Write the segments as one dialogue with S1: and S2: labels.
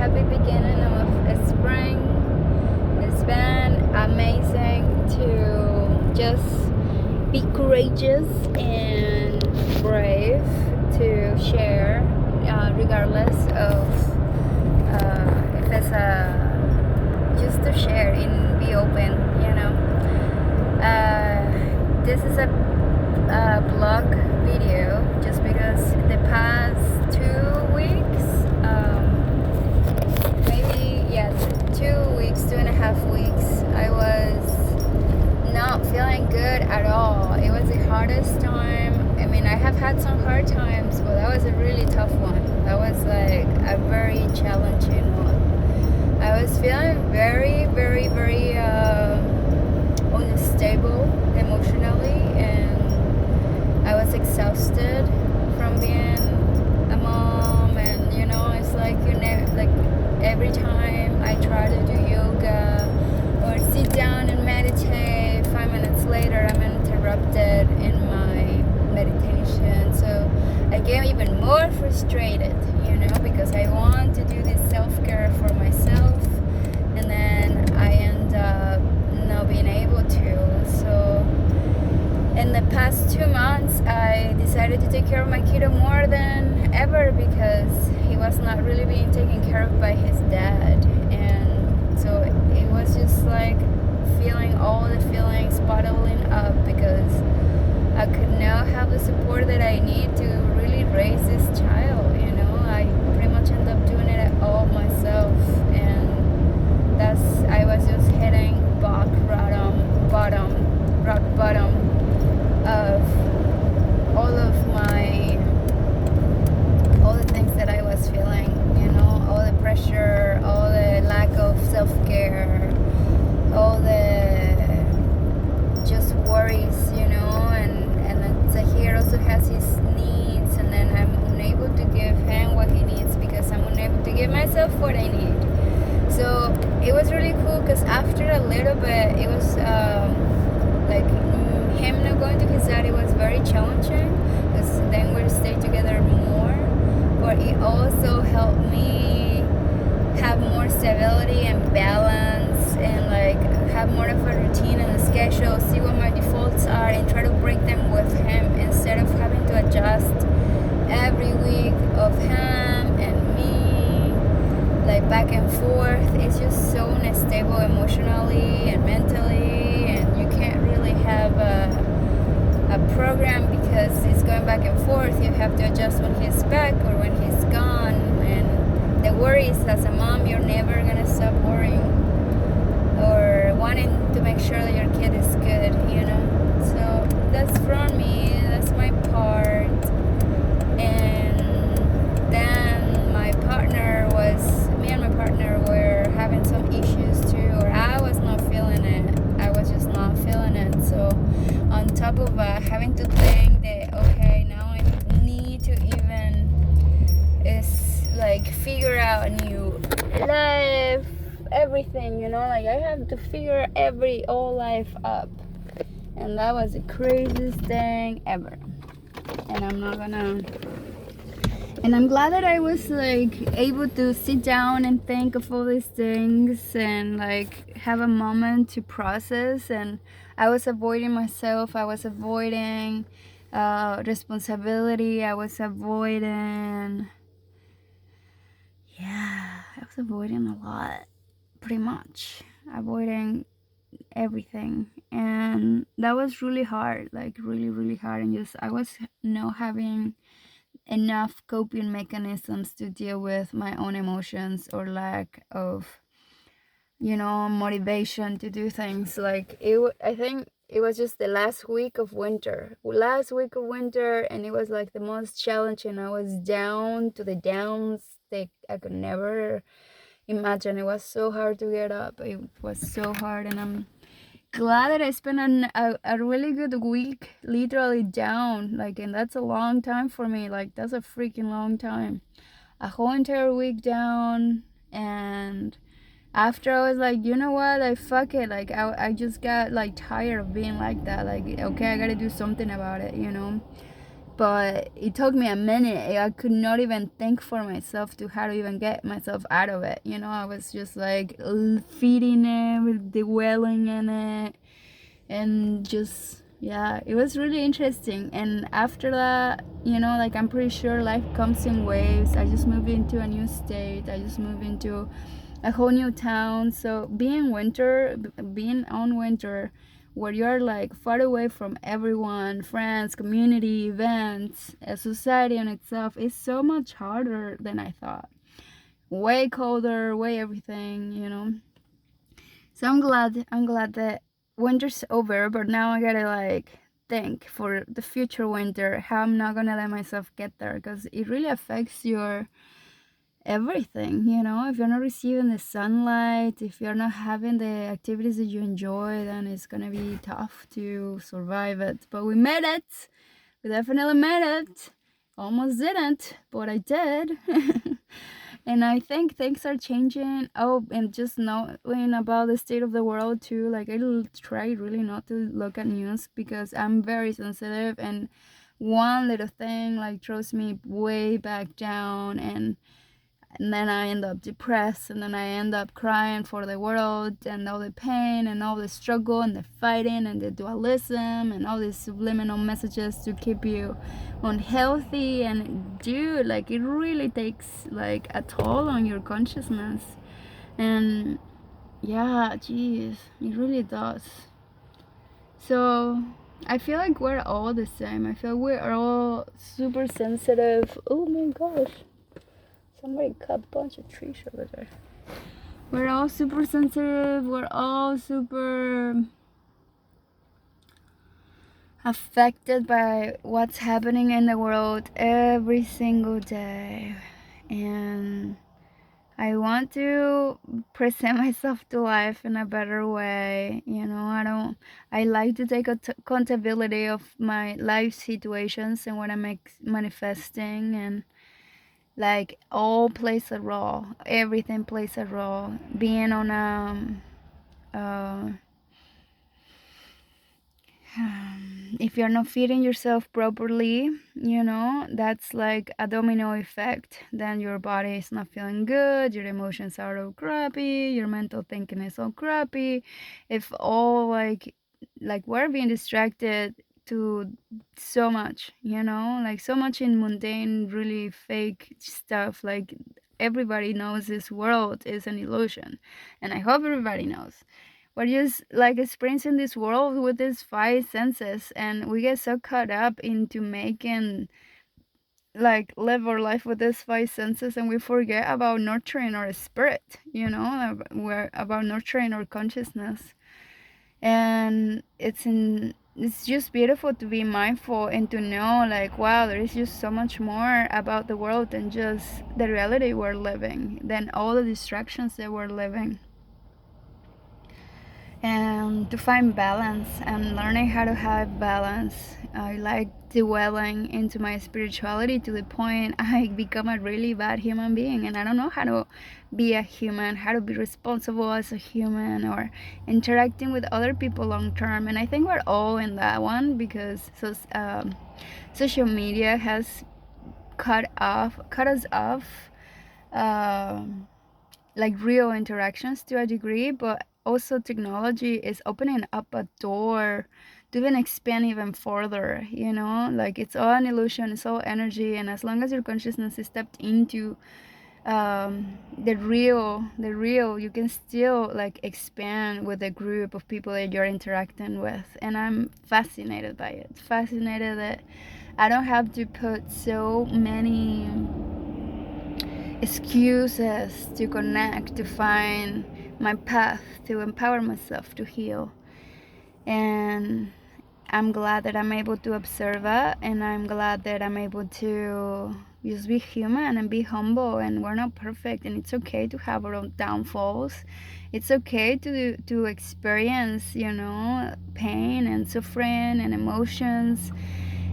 S1: happy beginning of spring. It's been amazing to just be courageous and brave to share, regardless of if it's just to share and be open, you know. This is a blog video just because the past 2 weeks, maybe, yeah, 2 weeks, 2.5 weeks, I was not feeling good at all. It was the hardest time. I mean, I have had some hard times, but that was a really tough one. That was like a very challenging one. I was feeling very, very, very unstable emotionally, and I was exhausted from being a mom. And you know, it's like like every time I try to do yoga or sit down and meditate, 5 minutes later I'm interrupted in my meditation. So I get even more frustrated, you know, because I want to do this self-care for myself, and then I end up not being able to. So in the past 2 months, I decided to take care of my kiddo more than ever because he was not really being taken care of by his dad. And so it was just like feeling all the feelings bottling up because I could not have the support that I need to really raise this child. You know, I pretty much end up doing it all myself, and I was just hitting rock bottom of all the things that I was feeling, you know, all the pressure, all the lack of self-care, all the just worries, you know, and then Zahir also has his needs, and then I'm unable to give him what he needs because I'm unable to give myself what I need. So it was really cool because after a little bit, it was like him not going to his dad. It was very challenging because then we'd stay together more, but it also helped me have more stability and balance, and like have more of a routine and a schedule, see what my defaults are and try to break them with him instead of having to adjust every week of him and me, like back and forth. It's just so unstable emotionally and mentally, and you can't really have a program because it's going back and forth. You have to adjust when he's back or when he's gone, and the worries as a mom, you're never gonna stop worrying or wanting to make sure that your kid is good, you know. So that's from me, that's my part. And then me and my partner were having some issues too, or I was not feeling it. I was just not feeling it. So on top of having to think that, okay, now I need to even figure out a new life, everything, you know, like I have to figure all life up, and that was the craziest thing ever. And I'm glad that I was like able to sit down and think of all these things and like have a moment to process. And I was avoiding myself, I was avoiding responsibility, I was avoiding a lot, pretty much avoiding everything. And that was really hard, like really, really hard. And just I was not having enough coping mechanisms to deal with my own emotions or lack of, you know, motivation to do things. Like I think it was just the last week of winter, and it was like the most challenging. I was down to the downs that I could never imagine. It was so hard to get up. It was so hard, and I'm glad that I spent a really good week literally down, like, and that's a long time for me. Like, that's a freaking long time, a whole entire week down. And after, I was like, you know what, like, fuck it. Like, I just got like tired of being like that. Like, okay, I gotta do something about it, you know. but it took me a minute. I could not even think for myself to how to even get myself out of it. I was just like feeding it, dwelling in it, and just, yeah, it was really interesting. And after that, like, I'm pretty sure life comes in waves. I just moved into a new state. I just moved into a whole new town. So being on winter, where you're like far away from everyone, friends, community, events, society in itself, is so much harder than I thought. Way colder, way everything. So I'm glad that winter's over, but now I gotta like think for the future winter how I'm not gonna let myself get there, because it really affects your everything. If you're not receiving the sunlight, if you're not having the activities that you enjoy, then it's gonna be tough to survive it. But we made it. We definitely made it. Almost didn't, but I did. And I think things are changing. Oh, and just knowing about the state of the world too. Like, I try really not to look at news because I'm very sensitive, and one little thing like throws me way back down, and then I end up depressed, and then I end up crying for the world and all the pain and all the struggle and the fighting and the dualism and all these subliminal messages to keep you unhealthy. And dude, like, it really takes like a toll on your consciousness. And yeah, geez, it really does. So I feel like we're all the same. I feel we're all super sensitive. Oh my gosh, somebody cut a bunch of trees over there. We're all super sensitive. We're all super affected by what's happening in the world every single day. And I want to present myself to life in a better way. I like to take accountability of my life situations and what I'm manifesting, and like, all plays a role. Everything plays a role. Being on if you're not feeding yourself properly, that's like a domino effect. Then your body is not feeling good, your emotions are all crappy, your mental thinking is all crappy. If all like we're being distracted to so much, like so much in mundane, really fake stuff. Like, everybody knows this world is an illusion, and I hope everybody knows. We're just like experiencing this world with these five senses, and we get so caught up into making like live our life with these five senses, and we forget about nurturing our spirit. We're about nurturing our consciousness. And it's just beautiful to be mindful and to know, like, wow, there is just so much more about the world than just the reality we're living, than all the distractions that we're living. And to find balance and learning how to have balance. I like dwelling into my spirituality to the point I become a really bad human being, and I don't know how to be a human, how to be responsible as a human, or interacting with other people long term. And I think we're all in that one, because social media has cut us off like real interactions to a degree, but also technology is opening up a door to even expand even further. Like, it's all an illusion, it's all energy, and as long as your consciousness is stepped into the real, you can still like expand with the group of people that you're interacting with. And I'm fascinated by it, fascinated that I don't have to put so many excuses to connect, to find my path, to empower myself, to heal. And I'm glad that I'm able to observe it, and I'm glad that I'm able to just be human and be humble. And we're not perfect, and it's okay to have our own downfalls. It's okay to experience, pain and suffering and emotions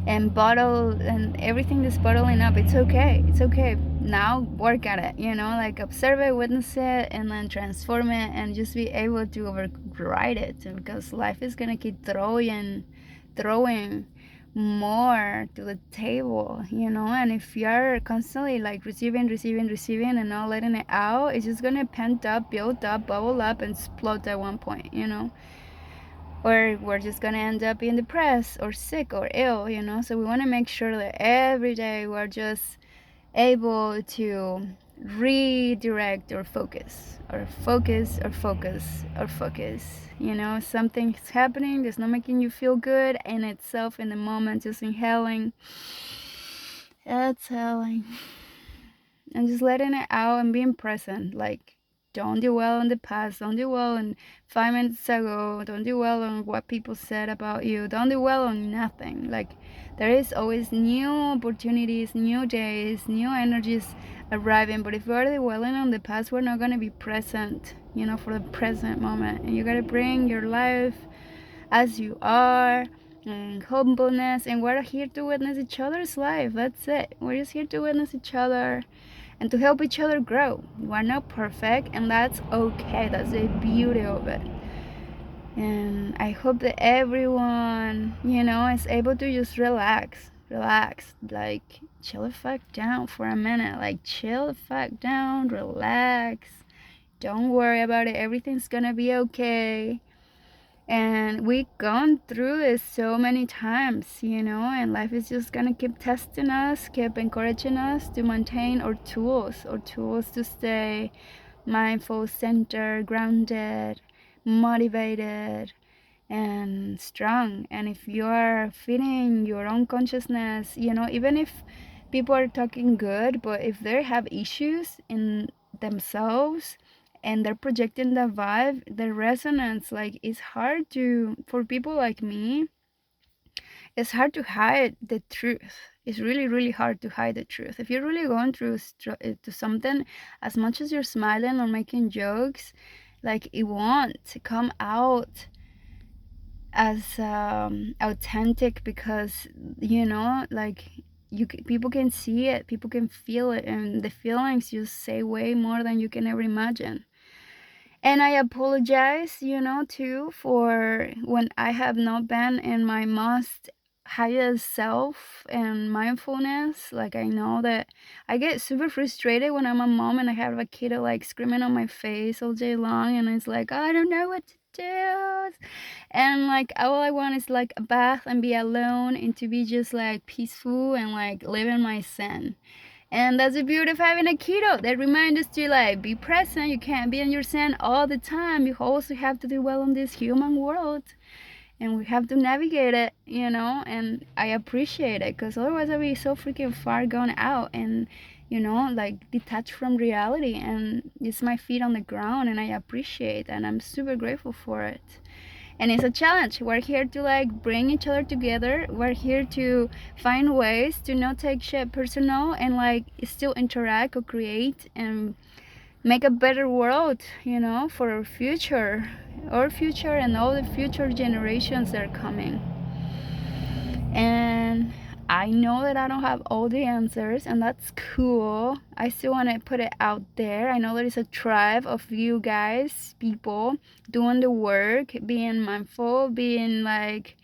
S1: and bottle and everything that's bottling up. It's okay. Now work at it, like observe it, witness it, and then transform it, and just be able to override it, because life is gonna keep throwing more to the table, you know. And if you're constantly like receiving and not letting it out, it's just gonna pent up, build up, bubble up, and explode at one point, you know. Or we're just gonna end up being depressed or sick or ill, you know. So we want to make sure that every day we're just able to redirect or focus you know. Something's happening that's not making you feel good in itself in the moment, just inhaling, exhaling, and just letting it out and being present. Like, don't dwell on the past, don't dwell on 5 minutes ago, don't dwell on what people said about you, don't dwell on nothing. Like, there is always new opportunities, new days, new energies arriving. But if we're dwelling on the past, we're not going to be present, you know, for the present moment. And you got to bring your life as you are, and humbleness. And we're here to witness each other's life. That's it. We're just here to witness each other and to help each other grow. We're not perfect, and that's okay. That's the beauty of it. And I hope that everyone, you know, is able to just relax, like chill the fuck down for a minute, like chill the fuck down, relax, don't worry about it, everything's gonna be okay. And we've gone through this so many times, you know, and life is just gonna keep testing us, keep encouraging us to maintain our tools to stay mindful, centered, grounded, motivated, and strong. And if you are feeling your own consciousness, you know, even if people are talking good, but if they have issues in themselves and they're projecting the vibe, the resonance, like, it's hard to, for people like me, it's hard to hide the truth. It's really, really hard to hide the truth. If you're really going through to something, as much as you're smiling or making jokes, like, it won't come out as authentic, because, you know, like, people can see it, people can feel it, and the feelings just say way more than you can ever imagine. And I apologize, you know, too, for when I have not been in my most highest self and mindfulness. Like, I know that I get super frustrated when I'm a mom and I have a kid like screaming on my face all day long, and it's like, I don't know what to do. And like, all I want is like a bath and be alone and to be just like peaceful and like living my zen. And that's the beauty of having a kiddo. That reminds us to like be present. You can't be in your zen all the time. You also have to do well in this human world, and we have to navigate it, you know. And I appreciate it, because otherwise I'd be so freaking far gone out and, you know, like detached from reality. And it's my feet on the ground, and I appreciate, and I'm super grateful for it. And it's a challenge. We're here to like bring each other together. We're here to find ways to not take shit personal and like still interact, or create, and make a better world, you know, for our future and all the future generations that are coming. And I know that I don't have all the answers, and that's cool. I still want to put it out there. I know there is a tribe of you guys, people, doing the work, being mindful, being like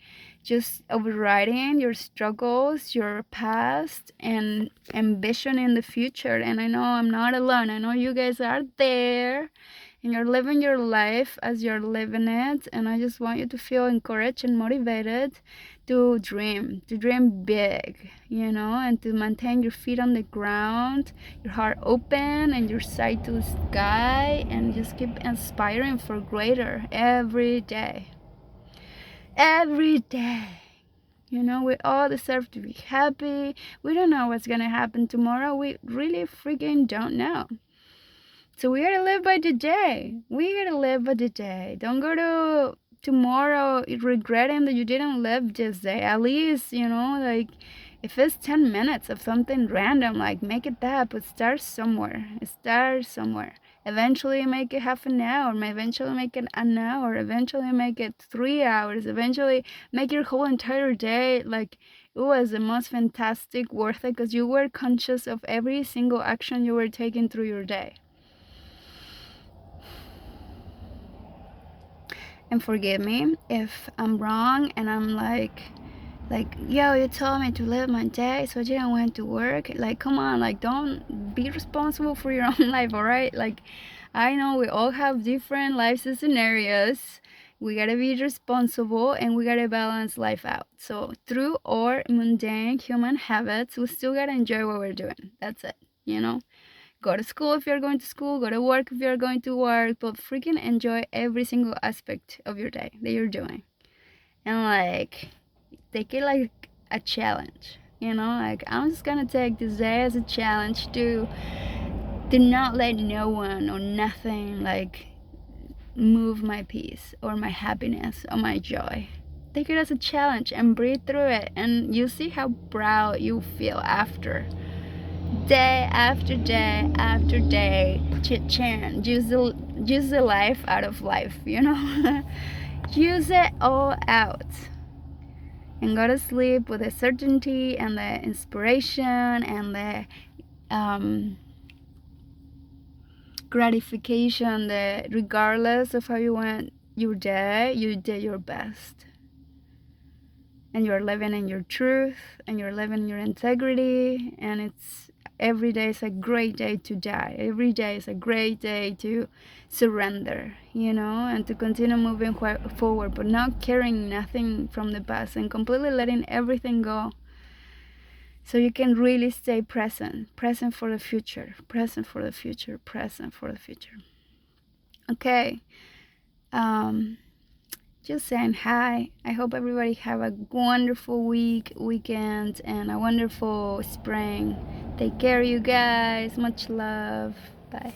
S1: just overriding your struggles, your past, and ambition in the future. And I know I'm not alone. I know you guys are there, and you're living your life as you're living it. And I just want you to feel encouraged and motivated to dream big, you know, and to maintain your feet on the ground, your heart open, and your sight to the sky, and just keep inspiring for greater every day. Every day. You know, we all deserve to be happy. We don't know what's gonna happen tomorrow. We really freaking don't know. So we gotta live by the day. We gotta live by the day. Don't go to tomorrow regretting that you didn't live this day. At least, you know, like, if it's 10 minutes of something random, like, make it that, but start somewhere. Eventually make it half an hour, eventually make it an hour, eventually make it 3 hours, eventually make your whole entire day like it was the most fantastic, worth it, because you were conscious of every single action you were taking through your day. And forgive me if I'm wrong and I'm like Like, yo, you told me to live my day, so I didn't went to work. Like, come on, like, don't be responsible for your own life, all right? Like, I know we all have different lives and scenarios. We gotta be responsible and we gotta balance life out. So through our mundane human habits, we still gotta enjoy what we're doing. That's it, you know? Go to school if you're going to school, go to work if you're going to work, but freaking enjoy every single aspect of your day that you're doing. And like, take it like a challenge, you know? Like, I'm just gonna take this day as a challenge to not let no one or nothing like move my peace or my happiness or my joy. Take it as a challenge and breathe through it, and you see how proud you feel after. Day after day after day, chit-chat, use the life out of life, you know? Use it all out. And go to sleep with the certainty and the inspiration and the gratification that regardless of how you went your day, you did your best. And you're living in your truth and you're living in your integrity, and it's every day is a great day to die. Every day is a great day to surrender, you know, and to continue moving forward, but not carrying nothing from the past and completely letting everything go. So you can really stay present for the future, present for the future, present for the future. Okay. Just saying hi. I hope everybody have a wonderful weekend, and a wonderful spring. Take care, you guys. Much love. Bye.